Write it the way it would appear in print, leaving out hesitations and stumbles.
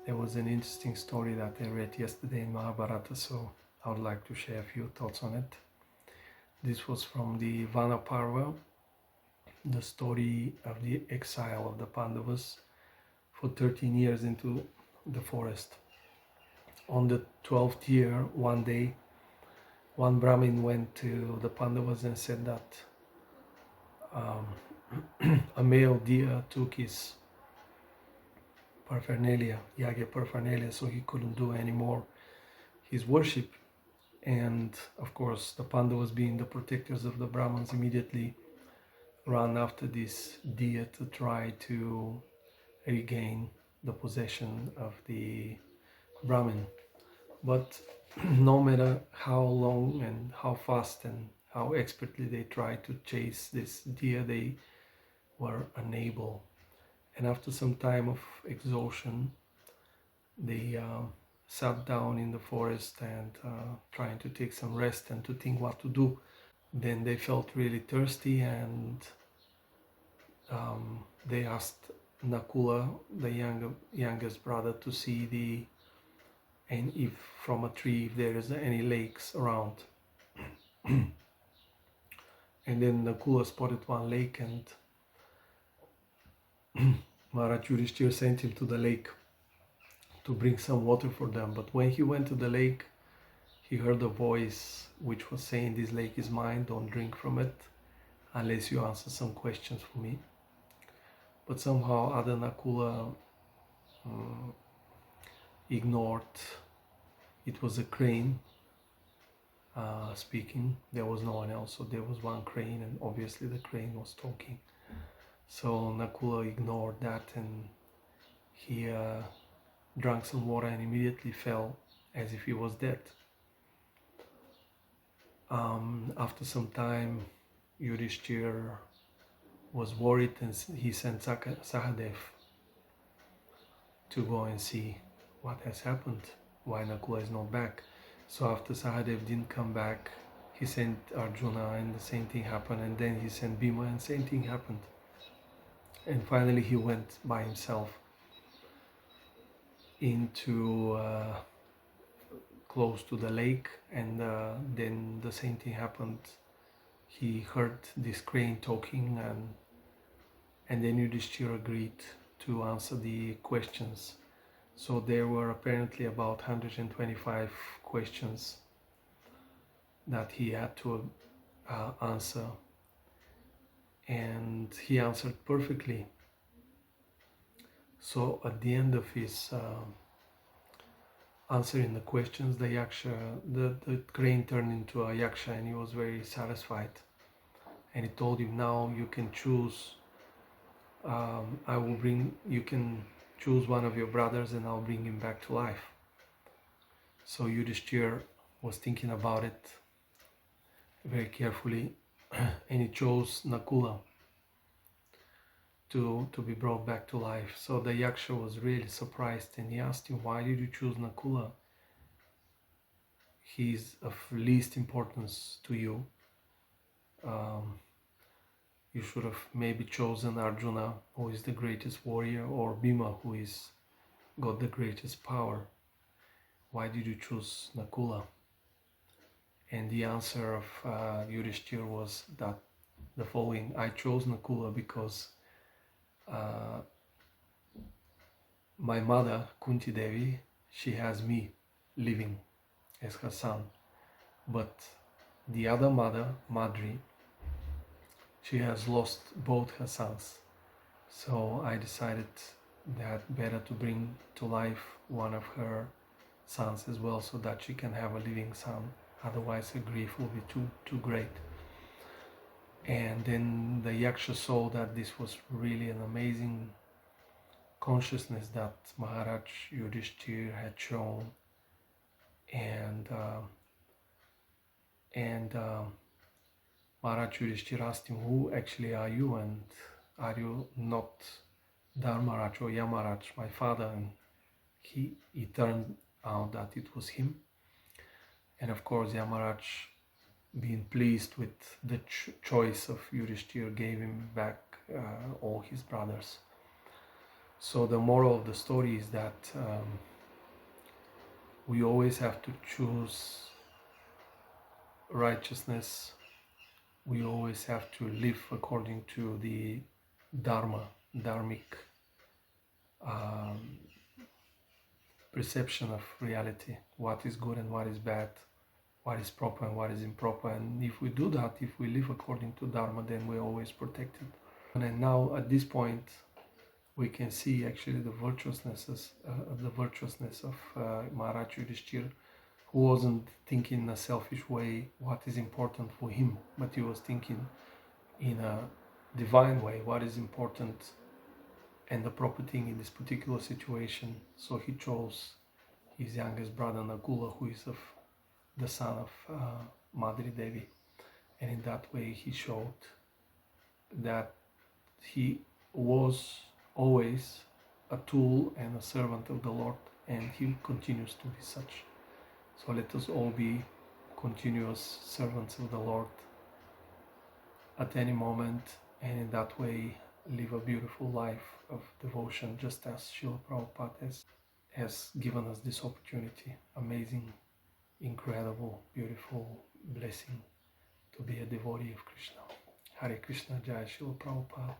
There was an interesting story that I read yesterday in Mahabharata, so I would like to share a few thoughts on it. This was from the Vana Parva, the story of the exile of the Pandavas for 13 years into the forest. On the 12th year, one day, one Brahmin went to the Pandavas and said that a male deer took his paraphernalia, yagya paraphernalia, so he couldn't do anymore his worship. And of course, the Pandavas, being the protectors of the Brahmins, immediately ran after this deer to try to regain the possession of the Brahmin. But no matter how long and how fast and how expertly they tried to chase this deer, they were unable. And after some time of exhaustion, they sat down in the forest and trying to take some rest and to think what to do. Then they felt really thirsty, and they asked Nakula, the youngest brother, to see and if from a tree if there is any lakes around. And then Nakula spotted one lake, and Maharaj Yudhishthira sent him to the lake to bring some water for them. But when he went to the lake, he heard a voice which was saying, "This lake is mine, don't drink from it unless you answer some questions for me." But somehow Ada Nakula ignored. It was a crane speaking. There was no one else, so there was one crane, and obviously the crane was talking. So Nakula ignored that, and he drank some water and immediately fell as if he was dead. After some time, Yudhishthira was worried, and he sent Sahadev to go and see what has happened, why Nakula is not back. So after Sahadev didn't come back, he sent Arjuna, and the same thing happened, and then he sent Bhima, and the same thing happened. And finally he went by himself into close to the lake, and then the same thing happened. He heard this crane talking, and then Yudhishthira agreed to answer the questions. So there were apparently about 125 questions that he had to answer, and he answered perfectly. So at the end of his answering the questions, the crane turned into a yaksha, and he was very satisfied. And he told him, "Now you can choose. You can choose one of your brothers, and I'll bring him back to life." So Yudhishthira was thinking about it very carefully, and he chose Nakula to be brought back to life. So the yaksha was really surprised, and he asked him, "Why did you choose Nakula? He's of least importance to you. You should have maybe chosen Arjuna, who is the greatest warrior, or Bhima, who is got the greatest power. Why did you choose Nakula?" And the answer of Yudhishthira was that the following: "I chose Nakula because my mother, Kunti Devi, she has me living as her son. But the other mother, Madri, she has lost both her sons. So I decided that better to bring to life one of her sons as well, so that she can have a living son. Otherwise her grief will be too great." And then the yaksha saw that this was really an amazing consciousness that Maharaj Yudhishthira had shown, and Maharaj Yudhishthira asked him, "Who actually are you, and are you not Dharmaraj or Yamaraj, my father?" And he turned out that it was him. And of course Yamaraj, being pleased with the choice of Yudhishthira, gave him back all his brothers. So the moral of the story is that we always have to choose righteousness. We always have to live according to the Dharma, dharmic perception of reality, what is good and what is bad, what is proper and what is improper. And if we do that, if we live according to Dharma, then we're always protected. And now at this point, we can see actually the virtuousness of Maharaj Yudhishthira, who wasn't thinking in a selfish way what is important for him, but he was thinking in a divine way what is important and the proper thing in this particular situation. So he chose his youngest brother Nakula, who is of the son of Madri Devi, and in that way he showed that he was always a tool and a servant of the Lord, and he continues to be such. So let us all be continuous servants of the Lord at any moment, and in that way live a beautiful life of devotion, just as Srila Prabhupada has given us this opportunity. Amazing, incredible, beautiful blessing to be a devotee of Krishna. Hare Krishna, Jai Srila Prabhupada.